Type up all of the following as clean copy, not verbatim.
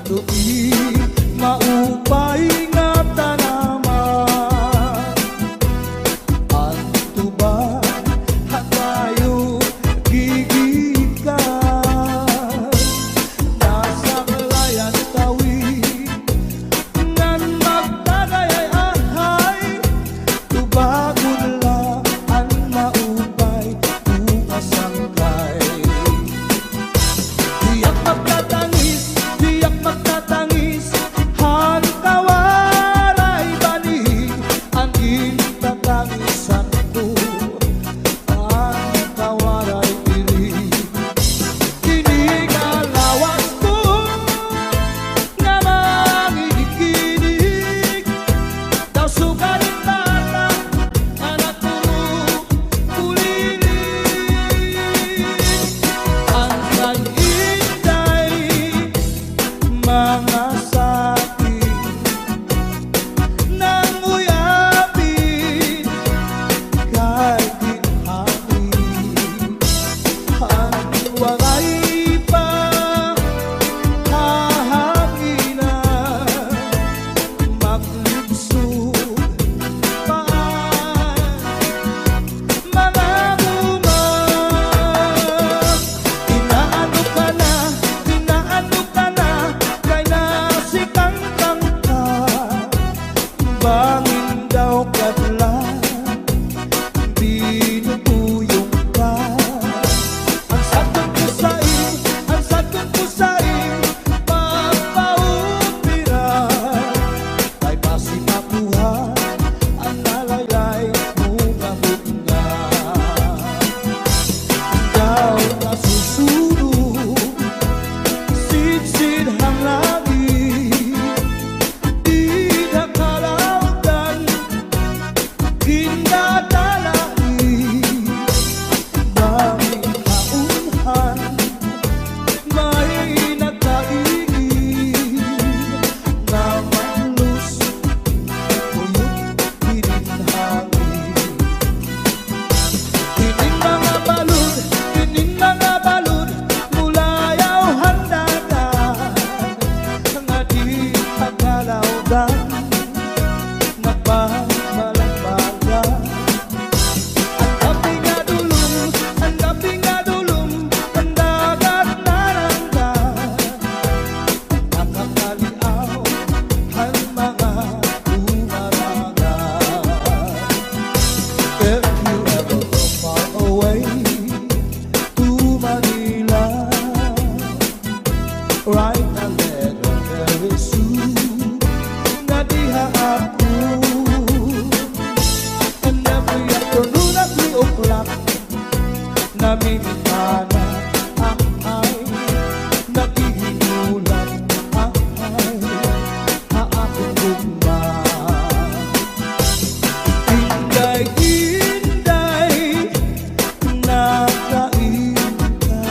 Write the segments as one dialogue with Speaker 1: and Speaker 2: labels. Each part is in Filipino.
Speaker 1: tuig maupay nga tanaman. Ang tuba hatayo gigikan nasa kalayan tawid ngan magtagay-ay tubagon lang ang maupay umasangkay. Tiyak magtatangis, tiyak magtatangis, han kawaray banig ang intatangisan ko, ang kawaray pilig. Kinigalawas ko nga manginig-inig, daw sugalit tata anak ko kulilig. Ang kay-inday mga sakit nang uyapin kay ginhangin. Ang waray pa hahanginan maglibsog paan mga humang. Inaano ka na, kay nasikangkang ka, bangin daw kadlan, binubuyong ka. Ang sakit ko sa'yo, pagpaupiran, kay basi makuha ang nalaylay mo nga bunga. Ikaw na susunod, sidsid hang langit, di na kalautan, ginadalain. Daming kaunhan, may nagkaingin, na manlus, uyok hininhangin. Kining mga balud, mulayaw handagan, nga di pagkalawdan, nagpamalambagan. Ang gabi nga dulong, ang dagat naranggan, nakakaliaw ang mga umarangan. If you ever go far away to Manila, write a letter very soon nga diha ako. And every afternoon at 3 o'clock namimintana ang ay nagihinulan ang ay haakong gugma. Inday-inday nakain ka,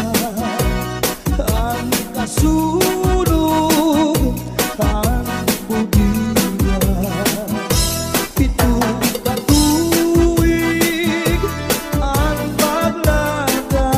Speaker 1: ang kasulog ang budiya. Pitong katuig ang paglada,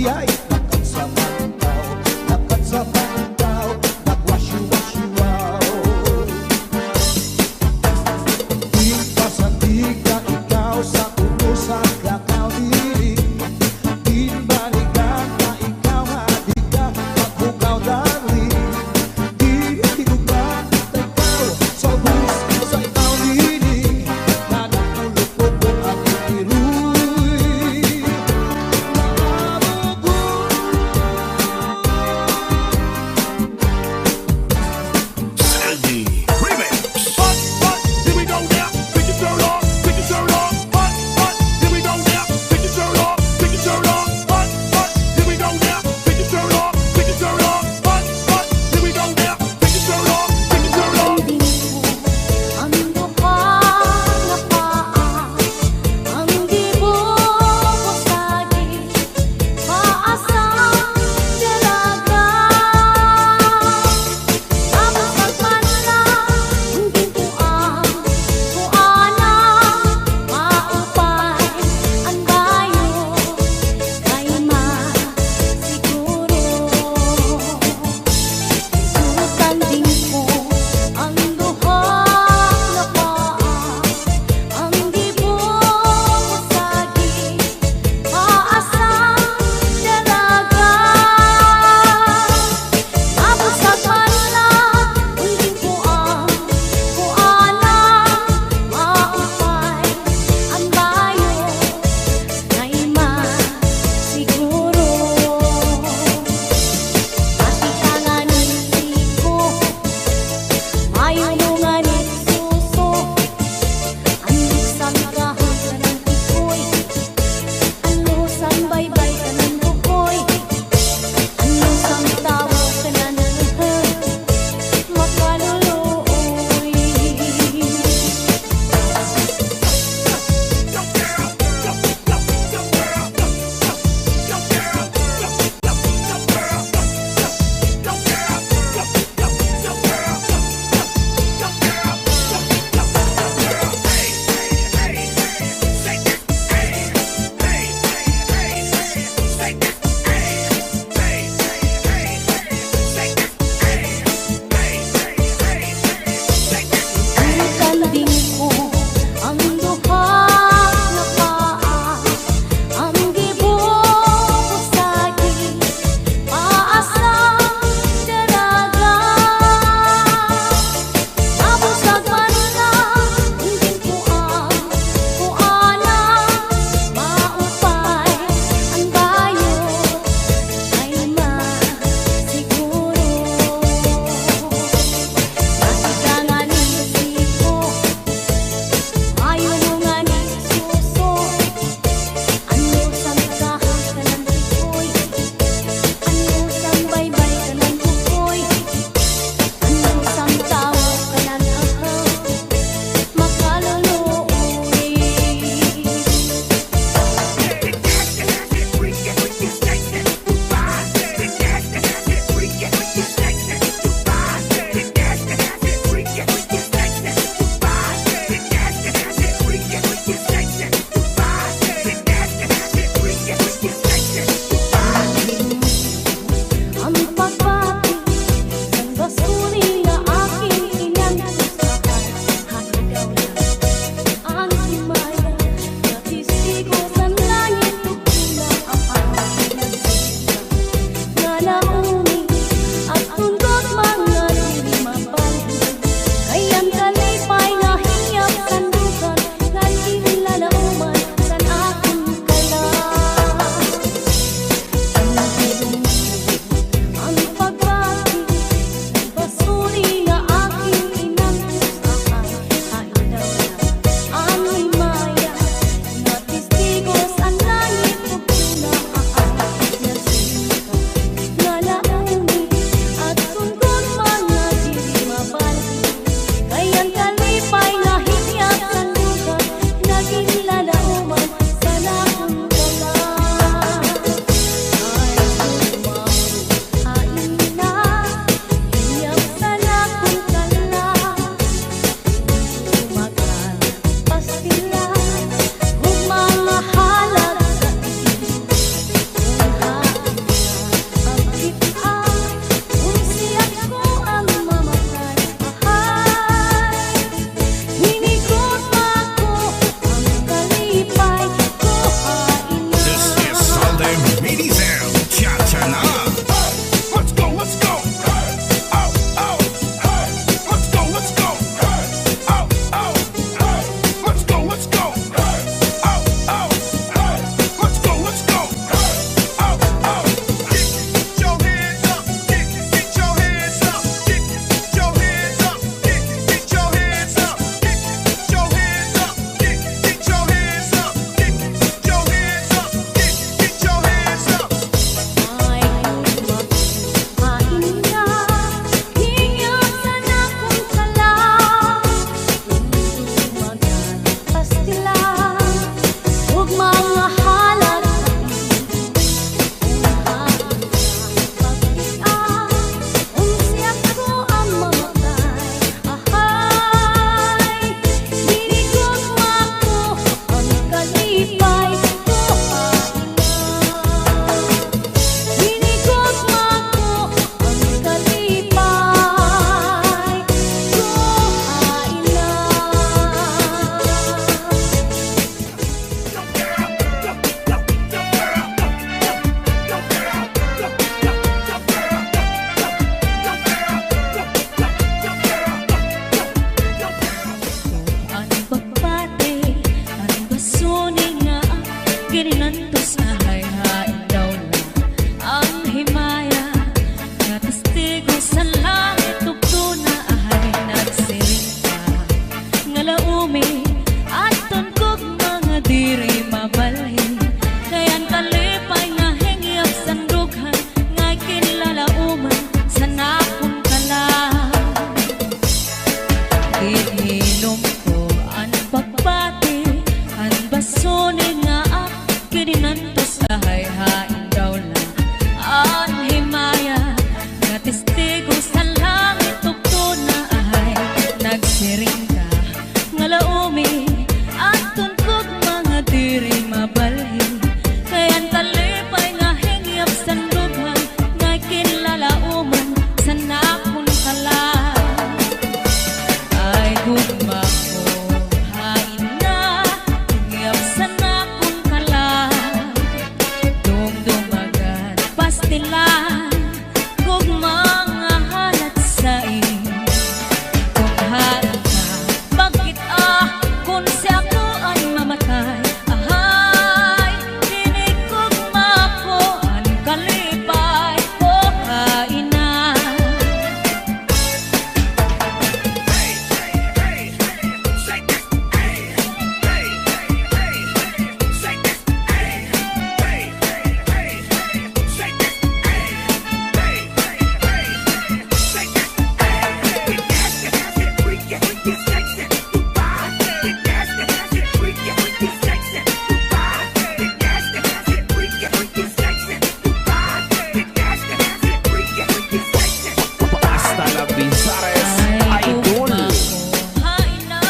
Speaker 1: ay lakat sa pantaw, lakat sa pantaw, nagwasyo-wasyo-waw. Di pasandig ka ikaw sa kutusan kakaw dili, di balikan ka ikaw hadi ka paghugaw dali, di higugan ikaw sa bus sa ikaw dili, nanapulupot ang itiruy. Nakabugo
Speaker 2: Pastigos na hayhain daw lang ang himaya, nga testigos sa langit tugto na ahay nagsiring ka, nga laumi at tunkog mga diri mabalhin, kayan kalipay nga hingyap sandughan, nga kinlalauman sa nakong kalang. Hinilom ko ang pagbati, ang basone nga ak kininantos sa hayhain daw lang ang himaya, nga testigo sa langit tugto na ahay nagsiring ka, nga laumi at tunkog mga diri mabalhin, kayan kalipay nga hingyap sandughan, nga kinlalauman sa nakong kalang. Ay gugma ko hain na hingyap sa nakong kalang, dumdumagan pastilan gugma nga halat sa kung hain ka bakit kung siya ko ay mamatay, ahay dinig gugma ko ang kalipay ko hain na.
Speaker 3: Hasta la Binzares
Speaker 2: Ay
Speaker 3: Idol.
Speaker 2: gugma ko hain na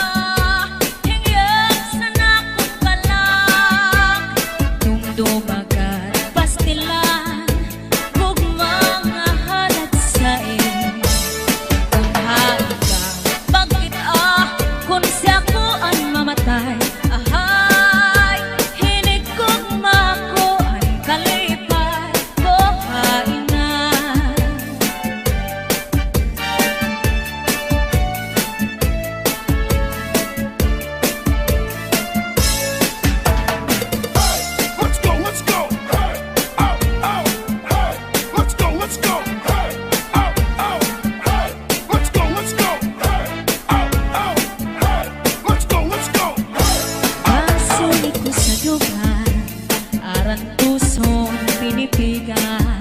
Speaker 2: hingyap sa nakong kalang, dumdumagan pastilan gugma nga halat sa kung hain ka bakit kung siya ko ang mamatay, ahay hinig gugma ko ang kalipay ko hain na.
Speaker 3: Let's go, let's go. Hey, oh, oh, hey. Let's go, let's go. Hey, oh, oh, hey. Let's go, let's go. Hey, oh, oh, hey. Let's go, let's go.
Speaker 2: Pasulit ko sa dugan, aran pusong pinipigan,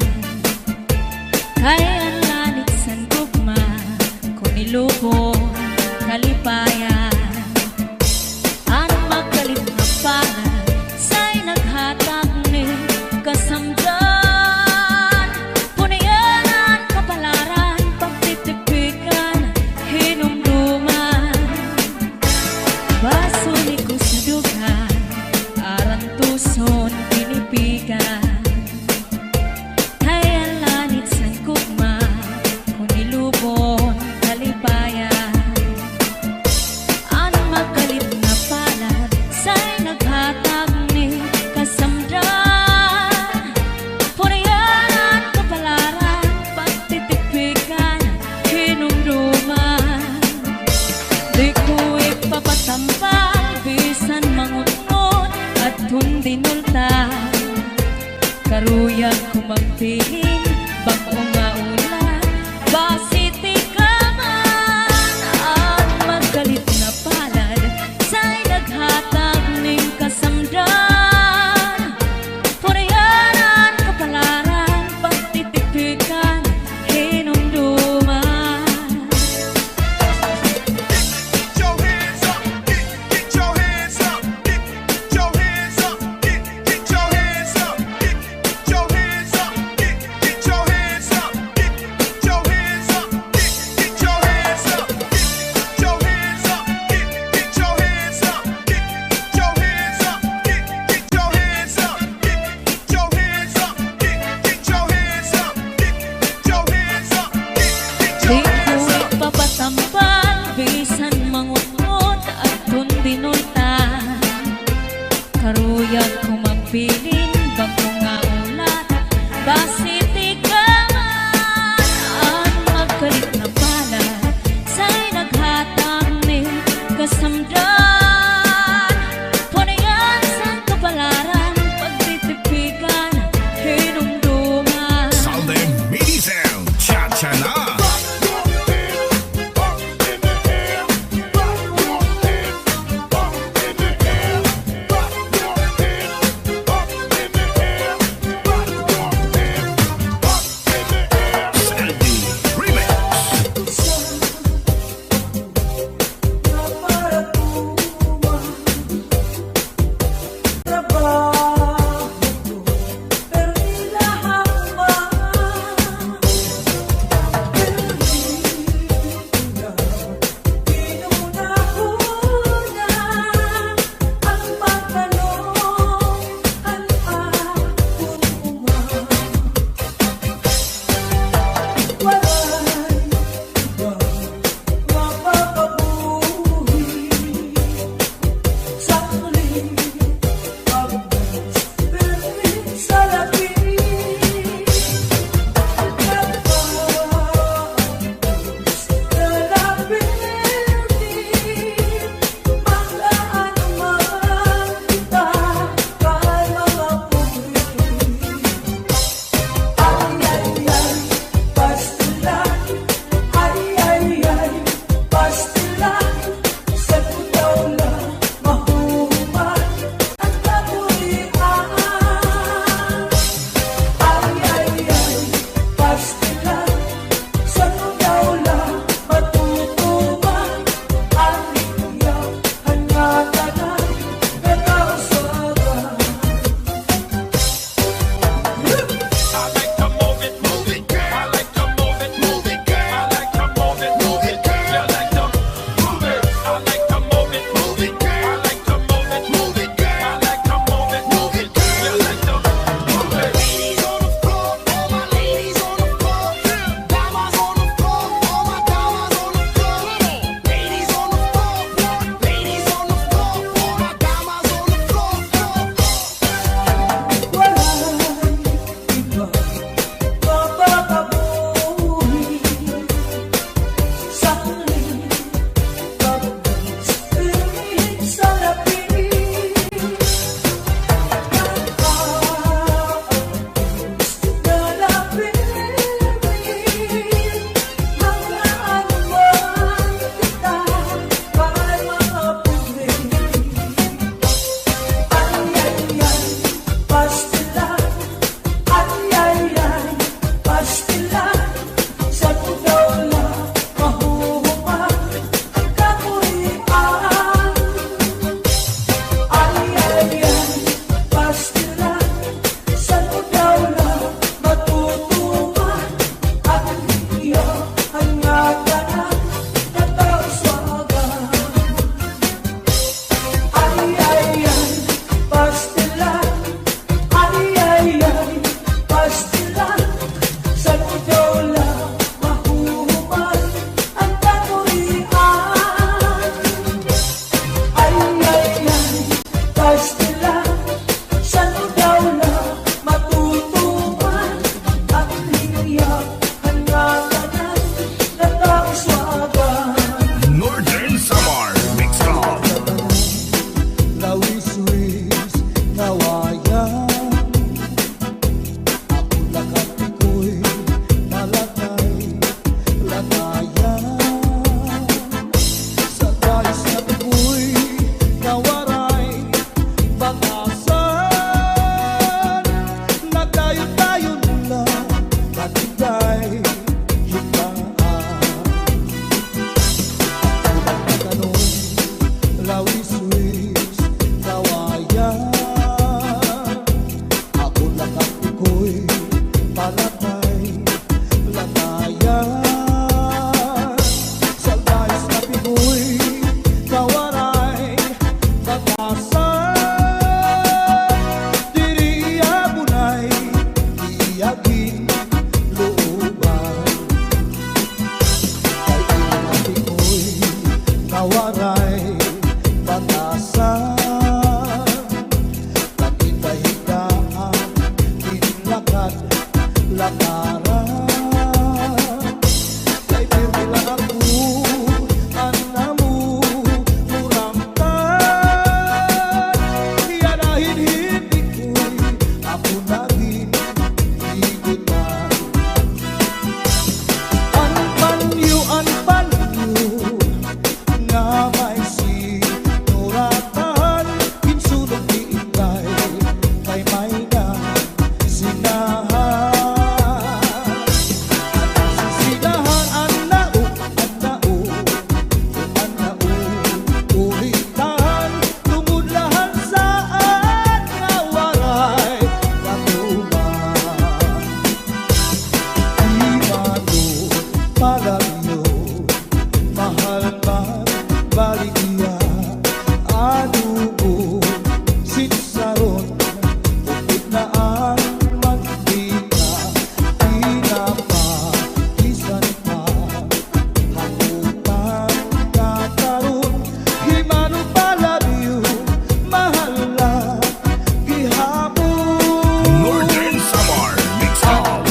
Speaker 2: kaya ang lanit sa gugma, kung ilubong kalipayan, ang magkalit na pangan, sa'y naghatag ni kasamdan, punayanan kapalaran, pagtitipikan, hinumduman. Pasulit ko sa dugan, aran tuson pinipigan, kaya lanit sa gugma, kung ilubon kalipayan, ang magalit na palad, sa'y naghatag ni kasamdan, punayanan kapalaran, pagtitipikan, hinumduman. Di ko ipapatampal, bisan mangunod at hundinultan, karuyag kumagtingin, bago nga ulan, basiti ka man, ang magalit na palad, sa'y naghatag ning kasamdan, punayanan kapalaran, pagtitipikan, hinumduman.
Speaker 3: Get your hands up, get your hands up, get your hands up, get your hands up, get your hands up, get
Speaker 1: ko'y palatay lagayan sa dais na pinoy kawaray batasan diri abunay iyagin looban kay inati ko'y kawaray batasan nagitahigaan tinlakad lakaran kay pirmi lang ako anamu muramtan iyanahin hindi ko'y ako naging igutan ang panyo nga may sinuratan kinsulong diitay kay may na sinahan sinahan ang nao ulitan tumudlahan saan nga waray katuman di mano palagyo mahal man baligya anubo sinsaron upit na ang magdika pinapakisan pa hamutan kakaroon himano palagyo mahal na gihapon
Speaker 3: Northern Samar Mix Hall.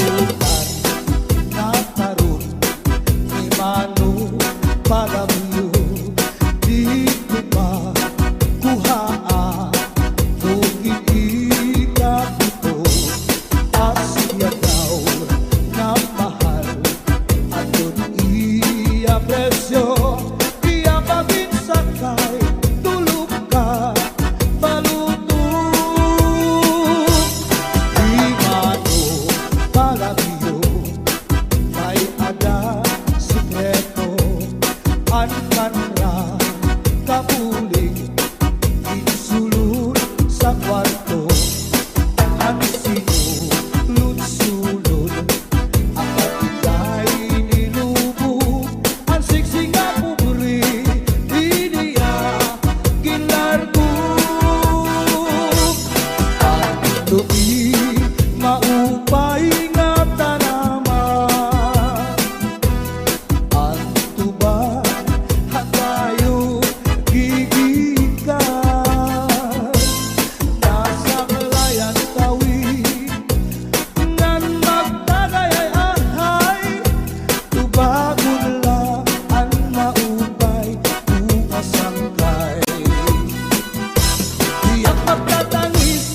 Speaker 1: nakaroon himano palagyo di ko pa kuhaan kung hindi ka ito asya daw na mahal at doon iya presyo iya pabinsan kay tulog ka balutong himano palagyo may ada sikreto ang kanra kapuling insulod sa kwarto ang sinulod-sulod ang katigay nilubog ang siksi nga pubri iniya ginlargo ang tubi maupay nga tanaman ang tuba hatayo gigikan nasa kalayan tawid ngan magtagayay tubagon lang ang maupay umasangkay tiyak magtatangis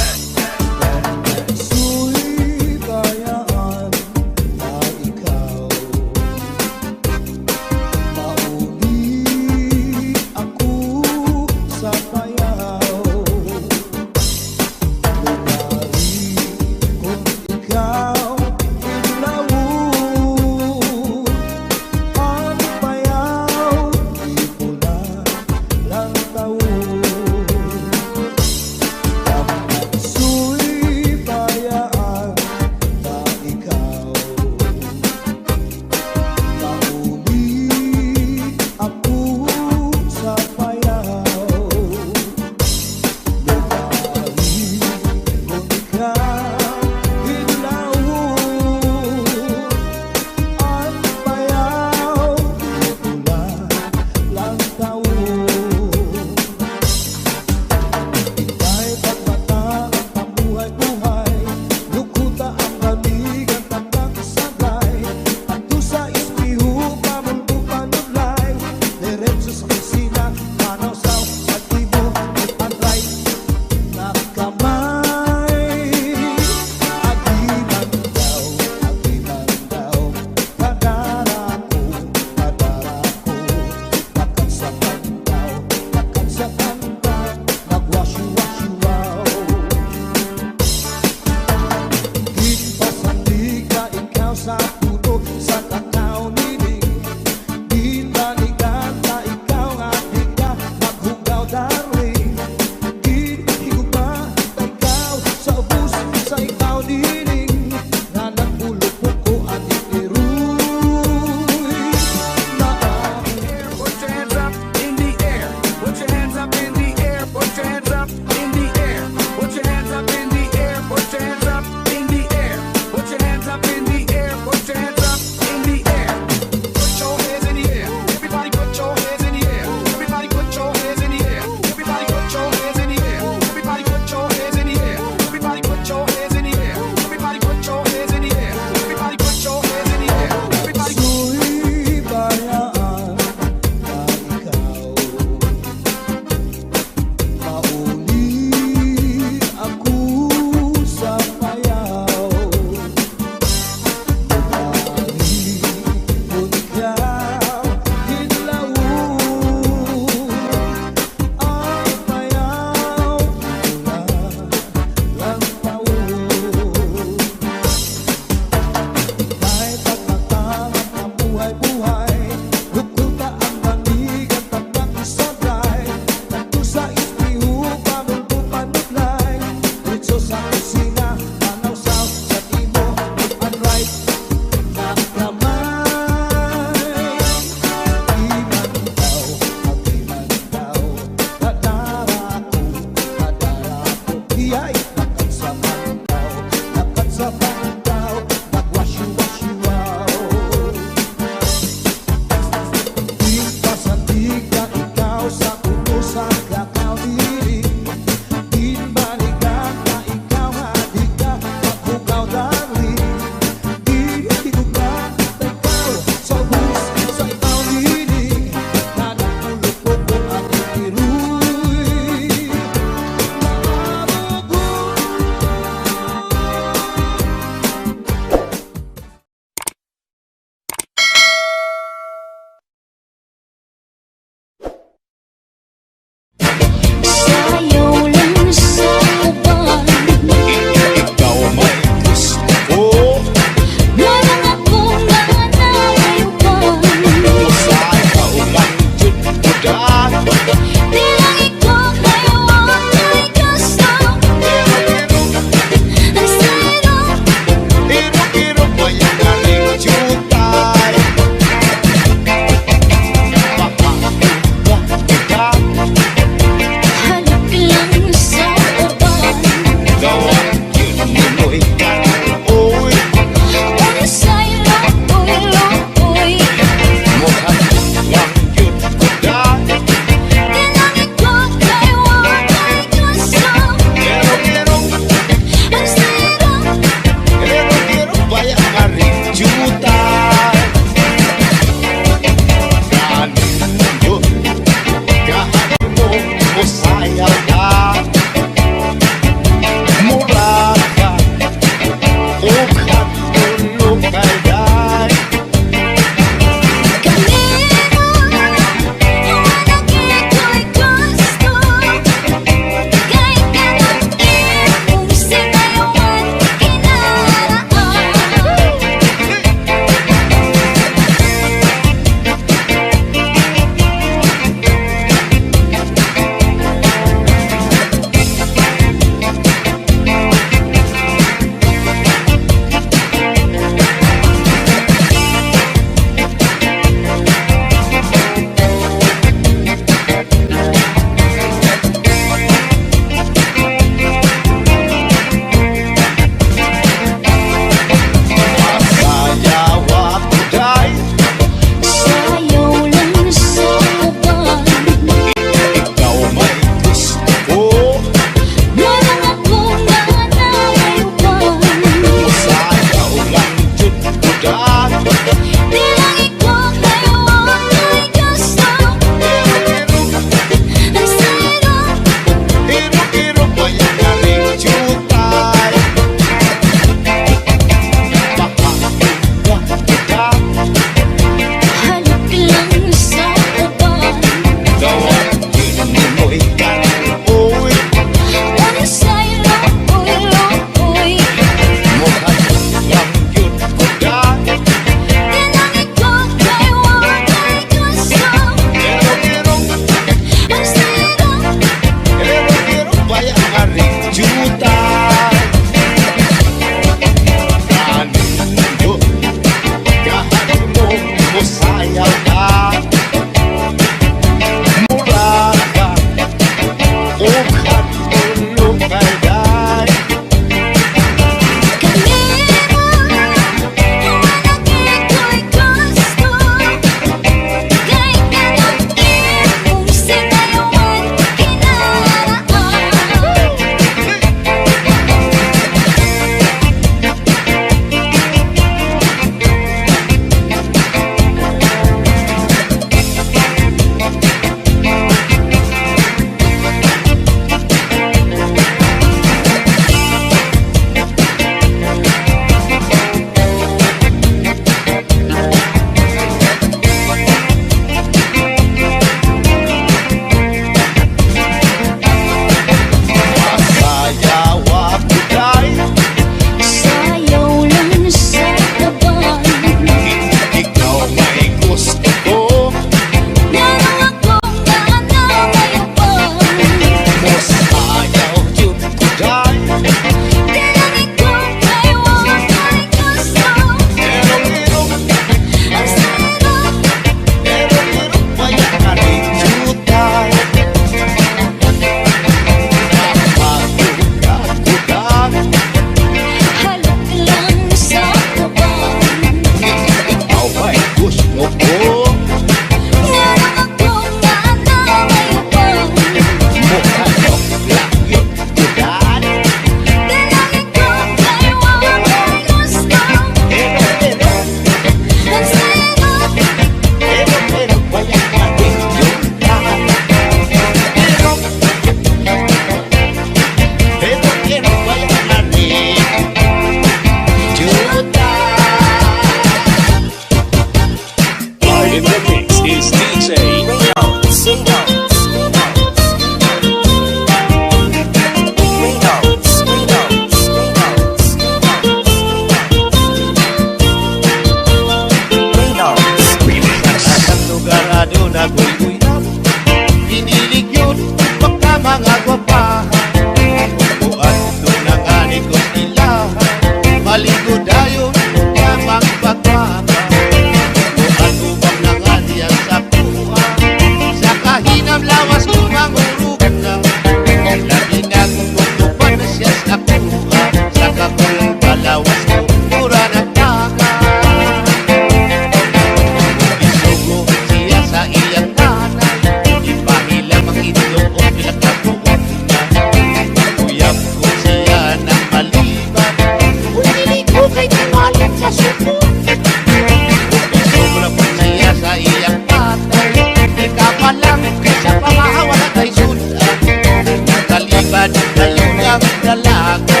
Speaker 1: ang dalaga.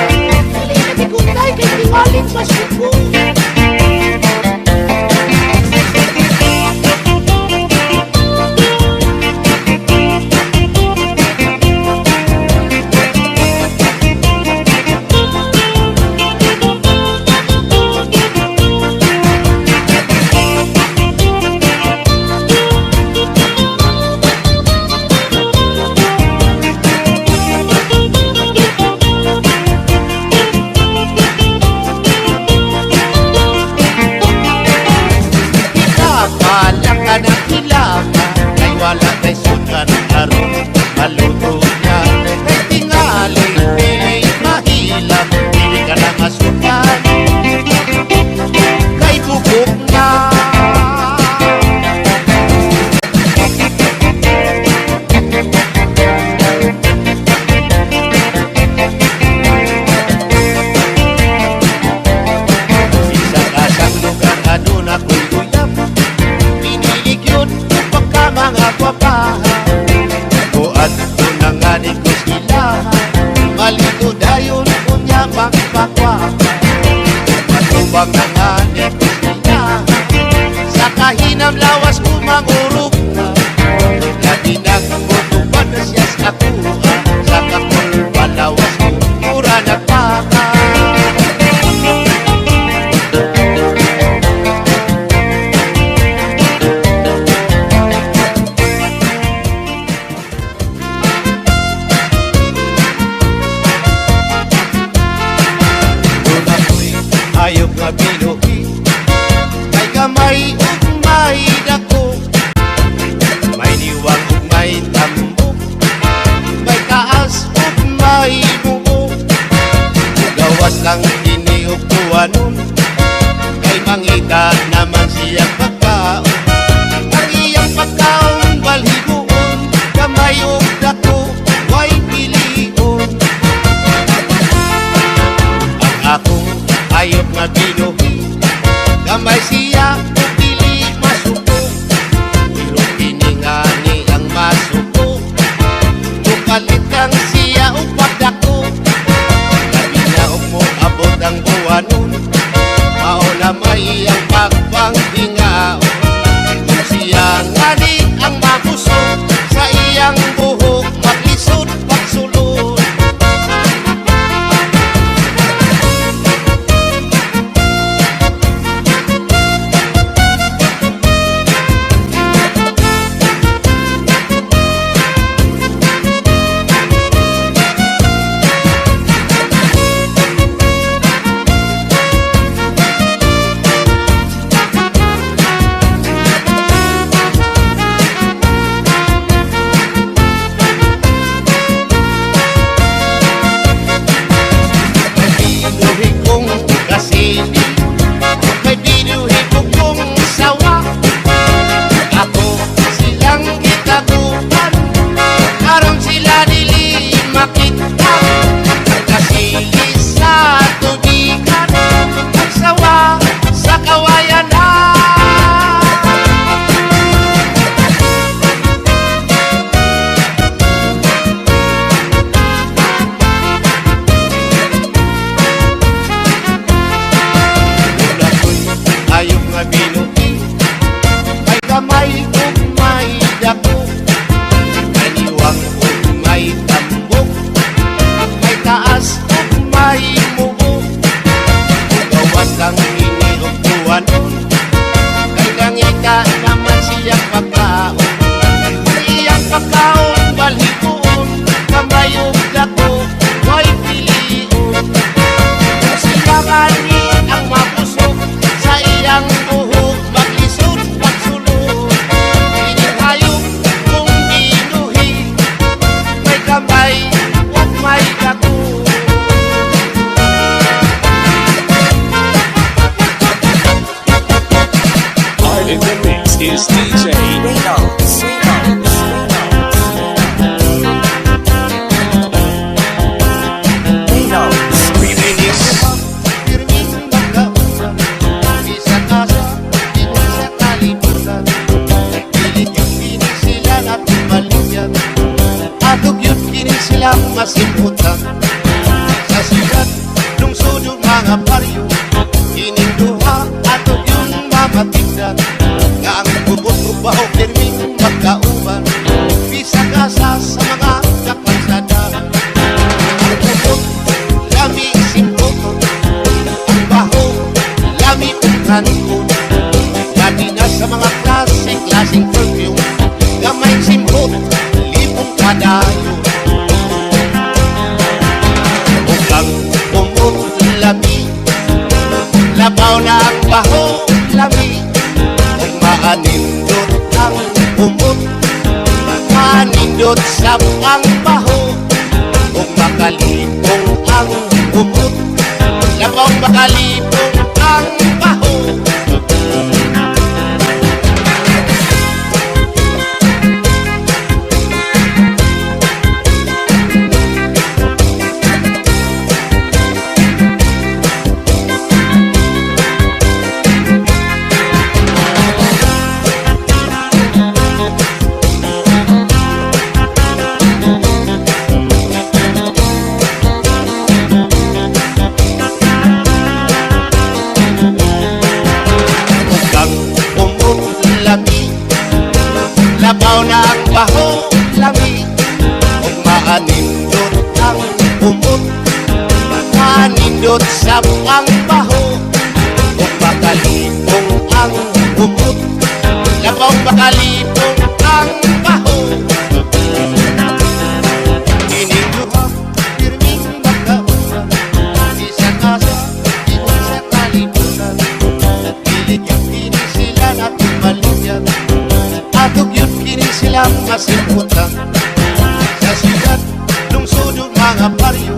Speaker 4: Natigutay kay Tiwaling Masuko.
Speaker 1: Palang ka ng kilama, kay wala kay sukan aron maluto niya. Kay tingali, pilay mahilap, pili ka na masukan, kay bubog na. Isang asang lugar aduna ko'y uyap, pinilig yun pagka mga papaha. Kuat ko na nga ni ko sila, malito dayon kunya magpakwa. Matubang na nga ni ko sila, sa kahinam lawas ko mangurog na. Lagi nagmutupan na siya sa kuha, sa kakul palawas ko mura nagpaka. Ayok nga binuhi, may kamay ug may dako, may liwag ug may tambok, may taas ug may buo. Gawas lang kini ug tuwanon, kay mangita naman siyang pagkaon. Ang iyang pagkaon balhigoon, kamay ug dako way pilion. Ang akong ayok nga binuhi, kamay siya ug dili masuko. Pero piningani ang masuko, tukalit kang siya ug pagdako. Labi na ug mo abot ang buwanon, mao na may ang pagpanghingaon. Kung siya ngani ang mabusog, sa iyang buhok maglisod pagsulod. Binuhi kong kasili, may binuhi kong sawa. Ako silang gitaguan, aron sila dili makita. Kasili sa tubigan, ang sawa sa kawayanan. Ayok nga binuhi, may kamay ug may dako, may liwang ug may tambok, may taas ug may mubo. Gawas lang ini ug tuwanon, kay nangita naman siyang pagkaon. Ang iyang pagkaon balhigoon, kamay ug dako way pilion. Kung siya ngani ang mabusog, sa iyang buhok maglisod pagsulod. Inihayok kung binuhi, may kamay ug may dako.
Speaker 3: In the mix is DJ
Speaker 1: Piniling mo pirming magkauna, isa kasa, dito sa kalibutan. Pilit yung kini sila at maligyan, atog yun kini silang masimutan. sikat lungsod yung mga baryo, kining duha ato yung mamatigdan, nga ang bubot ubaho pirming magkauban, bisagasa sa mga kapansadan. Ang bubot lami simpot, ang baho lami kanikod, gabi na sa mga klaseng perfume, gamay simpot libong kadayo. Ukang umot lami, labaw na ang baho lami, kung maanindot ang umot, manindot sa ang baho, kung makalipong ang umot, labaw makalipong ang baho. Labaw na ang baho lami, kung maanindot ang umot, manindot sa ang baho, kung makalipong ang umot, labaw makalipong ang baho. Kining duha pirming magkauban, isa kasa ibon sa kalibutan, nagpilit yung kini sila natin maligyan, atog yun kini silang masimputan, sa sikat lungsod yung mga baryo,